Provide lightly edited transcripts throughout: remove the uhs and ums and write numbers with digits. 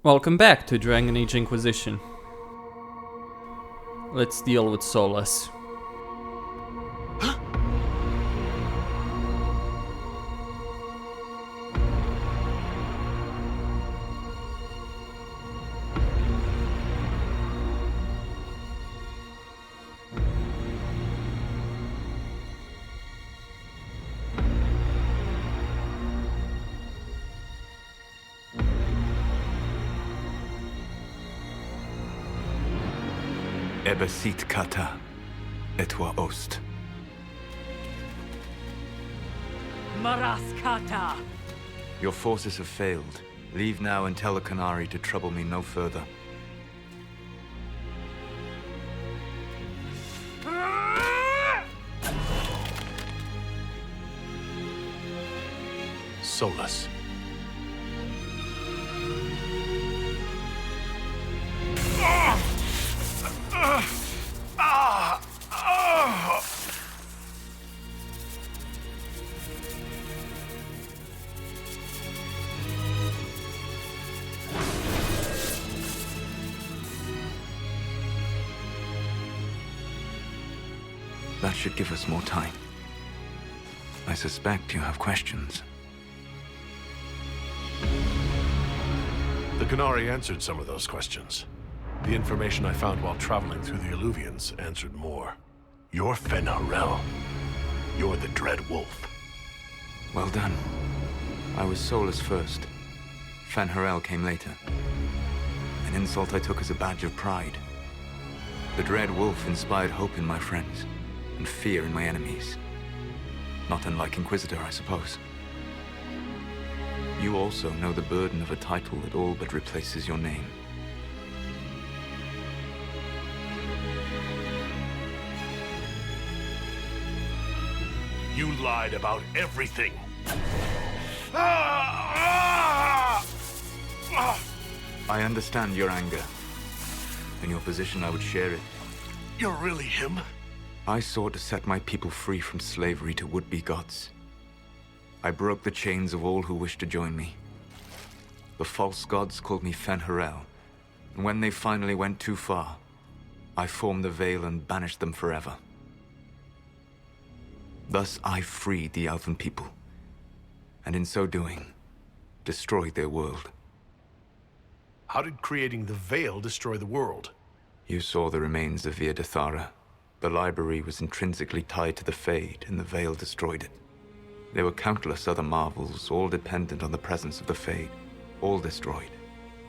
Welcome back to Dragon Age Inquisition. Let's deal with Solas. Ebesit kata, etwa ost. Maraskata! Your forces have failed. Leave now and tell the Canary to trouble me no further. Solas. That should give us more time. I suspect you have questions. The Canary answered some of those questions. The information I found while traveling through the Illuvians answered more. You're Fen'Harel. You're the Dread Wolf. Well done. I was Solas first. Fen'Harel came later. An insult I took as a badge of pride. The Dread Wolf inspired hope in my friends, and fear in my enemies. Not unlike Inquisitor, I suppose. You also know the burden of a title that all but replaces your name. You lied about everything. I understand your anger. In your position, I would share it. You're really him? I sought to set my people free from slavery to would-be gods. I broke the chains of all who wished to join me. The false gods called me Fen'Harel, and when they finally went too far, I formed the Veil and banished them forever. Thus I freed the Elven people, and in so doing, destroyed their world. How did creating the Veil destroy the world? You saw the remains of Via de Thara. The library was intrinsically tied to the Fade, and the Veil destroyed it. There were countless other marvels, all dependent on the presence of the Fade, all destroyed.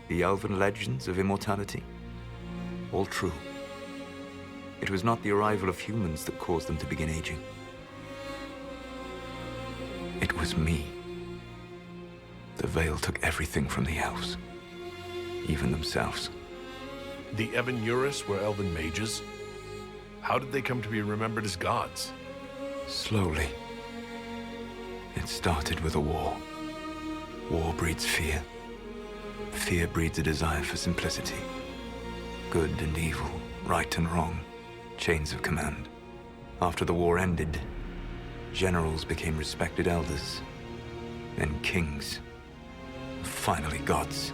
The Elven legends of immortality, all true. It was not the arrival of humans that caused them to begin aging. It was me. The Veil took everything from the elves, even themselves. The Evan were Elven mages? How did they come to be remembered as gods? Slowly. It started with a war. War breeds fear. Fear breeds a desire for simplicity. Good and evil, right and wrong, chains of command. After the war ended, generals became respected elders, then kings, finally gods.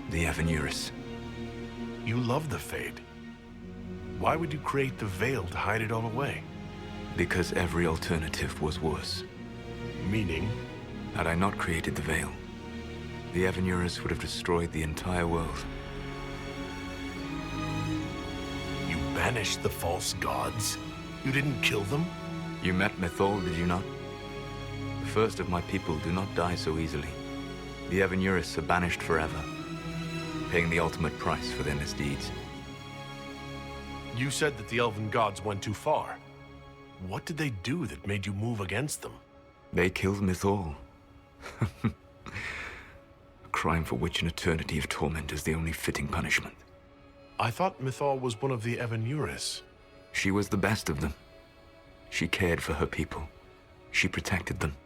The Evan. You love the Fade. Why would you create the Veil to hide it all away? Because every alternative was worse. Meaning? Had I not created the Veil, the Evan would have destroyed the entire world. You banished the false gods? You didn't kill them? You met Mythal, did you not? The first of my people do not die so easily. The Evan are banished forever, paying the ultimate price for their misdeeds. You said that the Elven Gods went too far. What did they do that made you move against them? They killed Mythal. A crime for which an eternity of torment is the only fitting punishment. I thought Mythal was one of the Evan. She was the best of them. She cared for her people. She protected them.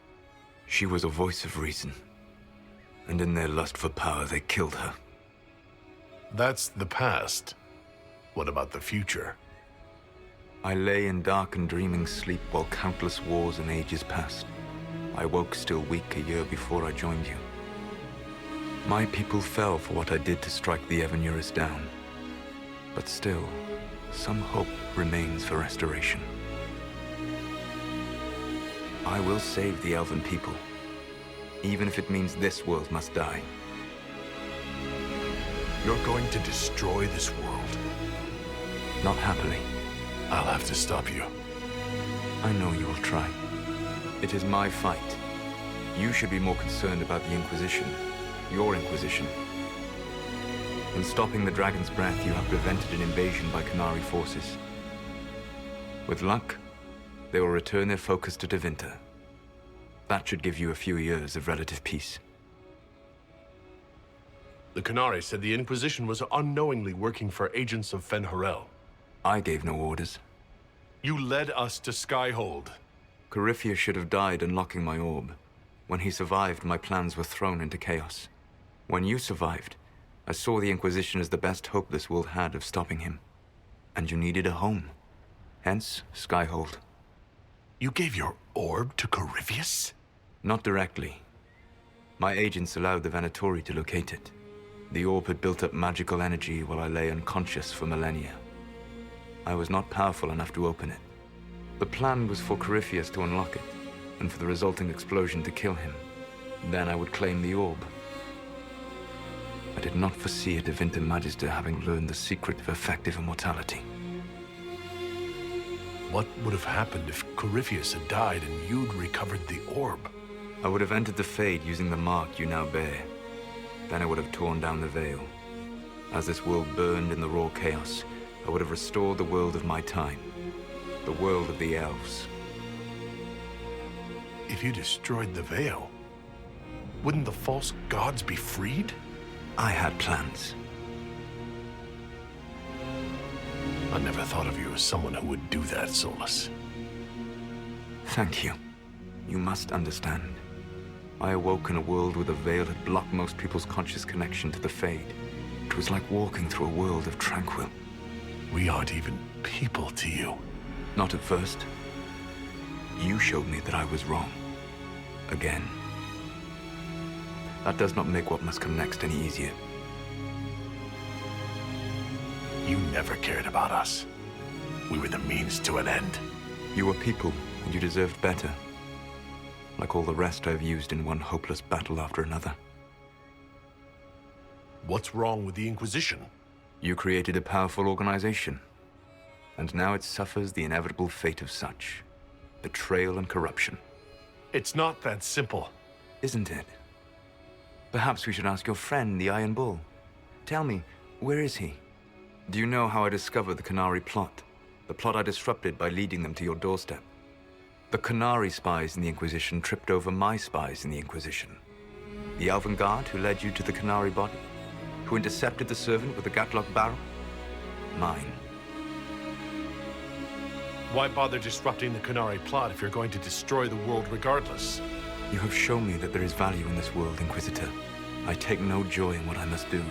She was a voice of reason. And in their lust for power, they killed her. That's the past. What about the future? I lay in dark and dreaming sleep while countless wars and ages passed. I woke still weak a year before I joined you. My people fell for what I did to strike the Evanurus down. But still, some hope remains for restoration. I will save the Elven people, even if it means this world must die. You're going to destroy this world. Not happily. I'll have to stop you. I know you will try. It is my fight. You should be more concerned about the Inquisition. Your Inquisition. In stopping the Dragon's Breath, you have prevented an invasion by Qunari forces. With luck, they will return their focus to Tevinter. That should give you a few years of relative peace. The Qunari said the Inquisition was unknowingly working for agents of Fen'Harel. I gave no orders. You led us to Skyhold. Corypheus should have died unlocking my orb. When he survived, my plans were thrown into chaos. When you survived, I saw the Inquisition as the best hope this world had of stopping him. And you needed a home. Hence, Skyhold. You gave your orb to Corypheus? Not directly. My agents allowed the Venatori to locate it. The orb had built up magical energy while I lay unconscious for millennia. I was not powerful enough to open it. The plan was for Corypheus to unlock it, and for the resulting explosion to kill him. Then I would claim the orb. I did not foresee a Tevinter Magister having learned the secret of effective immortality. What would have happened if Corypheus had died and you'd recovered the orb? I would have entered the Fade using the mark you now bear. Then I would have torn down the veil. As this world burned in the raw chaos, I would have restored the world of my time. The world of the elves. If you destroyed the veil, wouldn't the false gods be freed? I had plans. I never thought of you as someone who would do that, Solas. Thank you. You must understand. I awoke in a world where the veil had blocked most people's conscious connection to the Fade. It was like walking through a world of tranquil. We aren't even people to you. Not at first. You showed me that I was wrong. Again. That does not make what must come next any easier. You never cared about us. We were the means to an end. You were people, and you deserved better. Like all the rest I've used in one hopeless battle after another. What's wrong with the Inquisition? You created a powerful organization. And now it suffers the inevitable fate of such. Betrayal and corruption. It's not that simple. Isn't it? Perhaps we should ask your friend, the Iron Bull. Tell me, where is he? Do you know how I discovered the Qunari plot? The plot I disrupted by leading them to your doorstep. The Qunari spies in the Inquisition tripped over my spies in the Inquisition. The Elven God who led you to the Qunari body? Who intercepted the servant with the Gatlock barrel? Mine. Why bother disrupting the Qunari plot if you're going to destroy the world regardless? You have shown me that there is value in this world, Inquisitor. I take no joy in what I must do.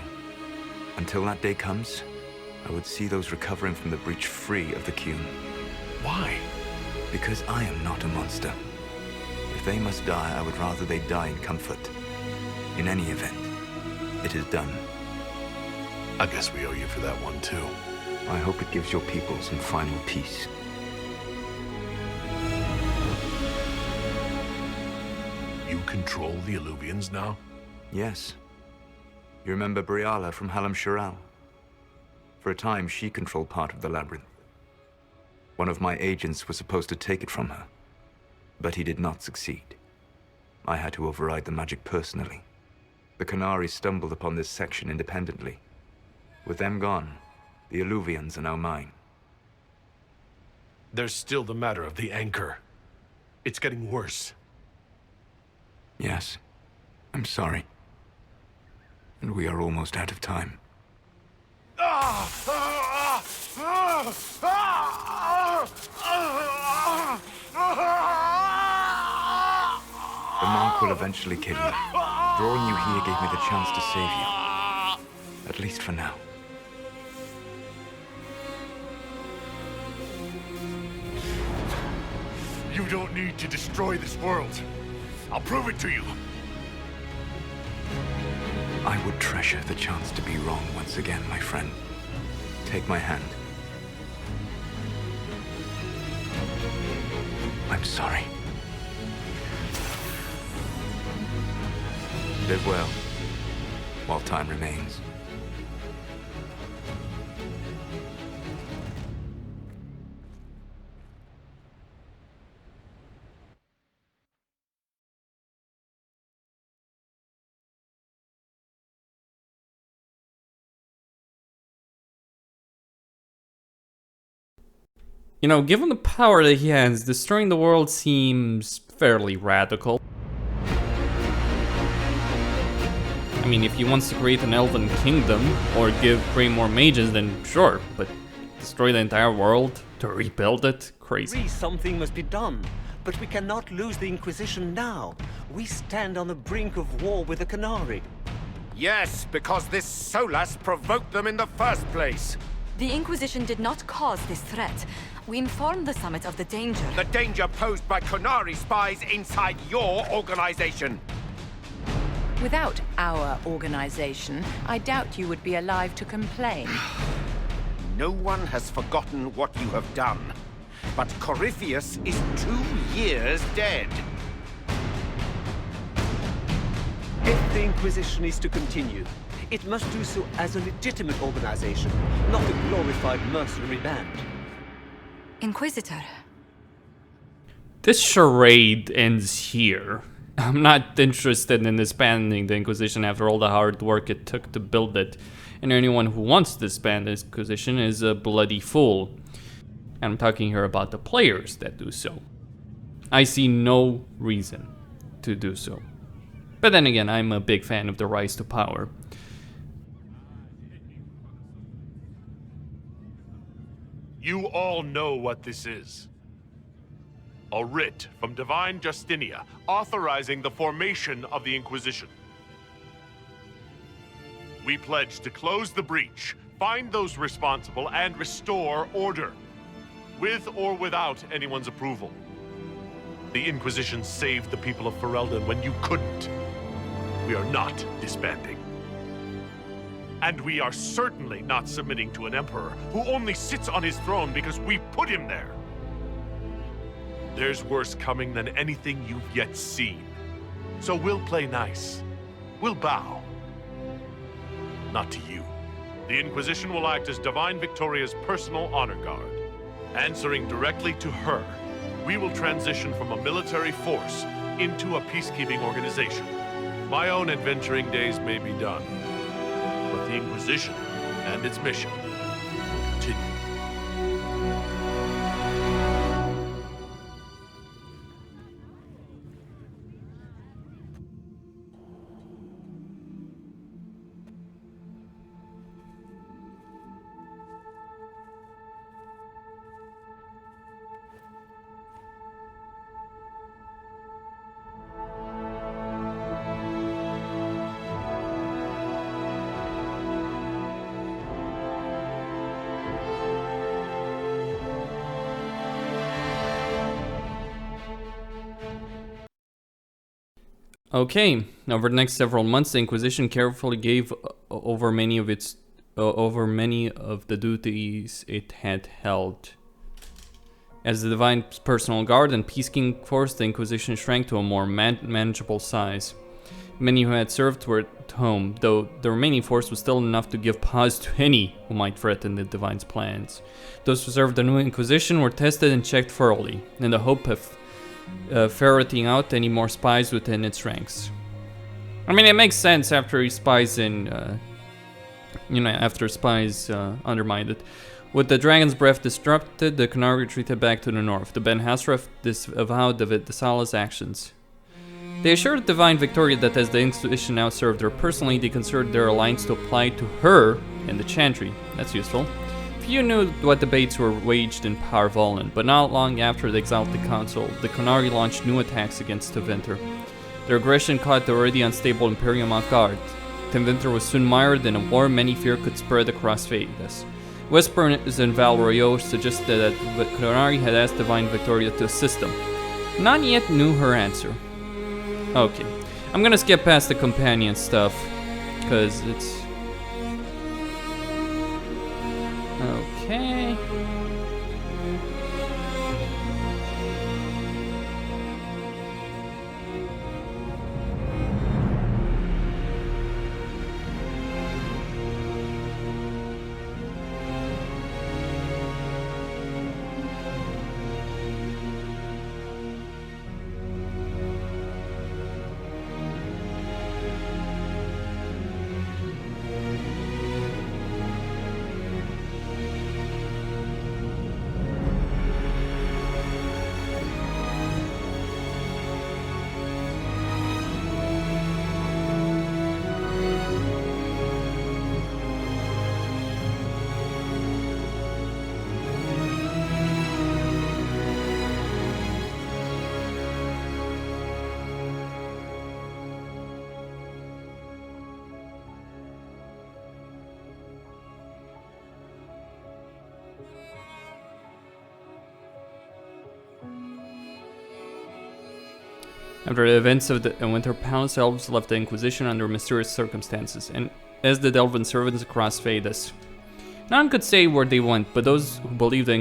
Until that day comes, I would see those recovering from the breach free of the Qun. Why? Because I am not a monster. If they must die, I would rather they die in comfort. In any event, it is done. I guess we owe you for that one, too. I hope it gives your people some final peace. You control the Illuvians now? Yes. You remember Briala from Halam Shiral? For a time, she controlled part of the labyrinth. One of my agents was supposed to take it from her, but he did not succeed. I had to override the magic personally. The Qunari stumbled upon this section independently. With them gone, the Illuvians are now mine. There's still the matter of the anchor. It's getting worse. Yes, I'm sorry. And we are almost out of time. The mark will eventually kill you. Drawing you here gave me the chance to save you. At least for now. You don't need to destroy this world. I'll prove it to you. I would treasure the chance to be wrong once again, my friend. Take my hand. I'm sorry. Live well, while time remains. You know, given the power that he has, destroying the world seems fairly radical. I mean, if he wants to create an elven kingdom, or create more mages, then sure, but destroy the entire world to rebuild it? Crazy. Something must be done, but we cannot lose the Inquisition now. We stand on the brink of war with the Canary. Yes, because this Solas provoked them in the first place. The Inquisition did not cause this threat. We informed the Summit of the danger. The danger posed by Canary spies inside your organization. Without our organization, I doubt you would be alive to complain. No one has forgotten what you have done. But Corypheus is 2 years dead. If the Inquisition is to continue, it must do so as a legitimate organization, not a glorified mercenary band. Inquisitor. This charade ends here. I'm not interested in disbanding the Inquisition after all the hard work it took to build it. And anyone who wants to disband the Inquisition is a bloody fool. And I'm talking here about the players that do so. I see no reason to do so. But then again, I'm a big fan of the rise to power. You all know what this is. A writ from Divine Justinia authorizing the formation of the Inquisition. We pledge to close the breach, find those responsible, and restore order, with or without anyone's approval. The Inquisition saved the people of Ferelden when you couldn't. We are not disbanding. And we are certainly not submitting to an emperor who only sits on his throne because we put him there. There's worse coming than anything you've yet seen. So we'll play nice. We'll bow. Not to you. The Inquisition will act as Divine Victoria's personal honor guard. Answering directly to her, we will transition from a military force into a peacekeeping organization. My own adventuring days may be done, but the Inquisition and its mission continue. Okay, over the next several months, the Inquisition carefully gave over many of the duties it had held. As the Divine Personal Guard and Peacekeeping Force, the Inquisition shrank to a more manageable size. Many who had served were at home, though the remaining force was still enough to give pause to any who might threaten the Divine's plans. Those who served the new Inquisition were tested and checked thoroughly, in the hope of ferreting out any more spies within its ranks. I mean, it makes sense after spies undermined it. With the Dragon's Breath disrupted, the Canary retreated back to the north. The Ben Hasraf disavowed the Sala's actions. They assured Divine Victoria that as the Inquisition now served her personally, they considered their alliance to apply to her and the Chantry. That's useful. Few knew what debates were waged in Power Volan, but not long after the Exalted Council, the Canary launched new attacks against Tevinter. Their aggression caught the already unstable Imperium off guard. Tevinter was soon mired in a war many feared could spread across Vegas. Whispers in Val Royaux suggested that the Canary had asked Divine Victoria to assist them. None yet knew her answer. Okay, I'm gonna skip past the companion stuff. Because it's... Okay. After the events of the Winter Palace, elves left the Inquisition under mysterious circumstances, and as did elven servants across Thedas. None could say where they went, but those who believed the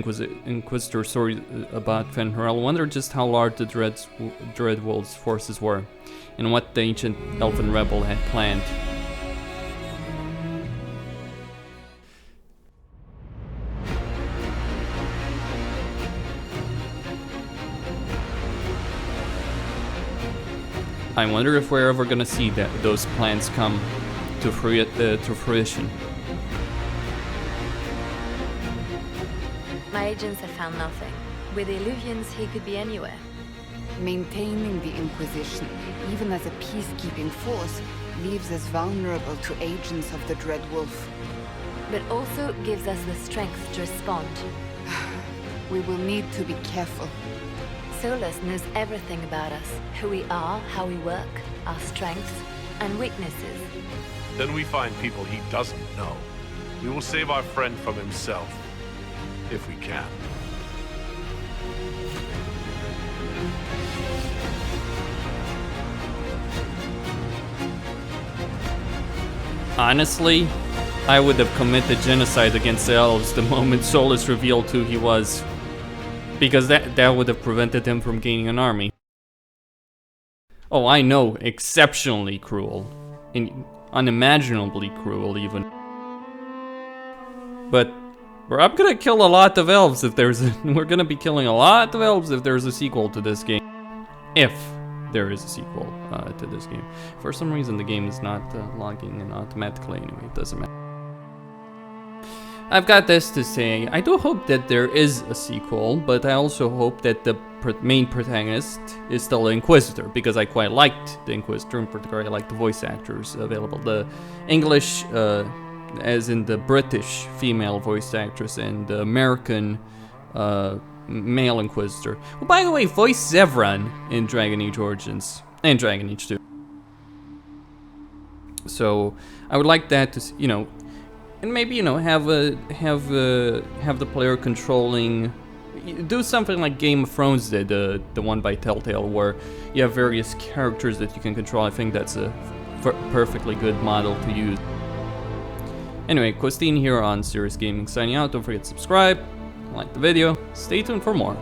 Inquisitor story about Fenrir wondered just how large the Dreadwolf's forces were, and what the ancient elven rebel had planned. I wonder if we're ever gonna see those plans come to fruition. My agents have found nothing. With the illusions, he could be anywhere. Maintaining the Inquisition, even as a peacekeeping force, leaves us vulnerable to agents of the Dreadwolf. But also gives us the strength to respond. We will need to be careful. Solas knows everything about us. Who we are, how we work, our strengths and weaknesses. Then we find people he doesn't know. We will save our friend from himself. If we can. Honestly, I would have committed genocide against the elves the moment Solas revealed who he was. Because that would have prevented him from gaining an army. Oh, I know, exceptionally cruel. Unimaginably cruel, even. But I'm gonna kill a lot of elves if there's we're gonna be killing a lot of elves if there's a sequel to this game. If there is a sequel to this game. For some reason the game is not logging in automatically anyway, it doesn't matter. I've got this to say, I do hope that there is a sequel, but I also hope that the main protagonist is still the Inquisitor, because I quite liked the Inquisitor, in particular I like the voice actors available. The English, as in the British female voice actress, and the American male Inquisitor, who by the way voiced Zevran in Dragon Age Origins, and Dragon Age 2. So, I would like that to, you know, and maybe, you know, have the player controlling, do something like Game of Thrones did, the one by Telltale, where you have various characters that you can control. I think that's a perfectly good model to use. Anyway, Costin here on Serious Gaming signing out. Don't forget to subscribe, like the video, stay tuned for more.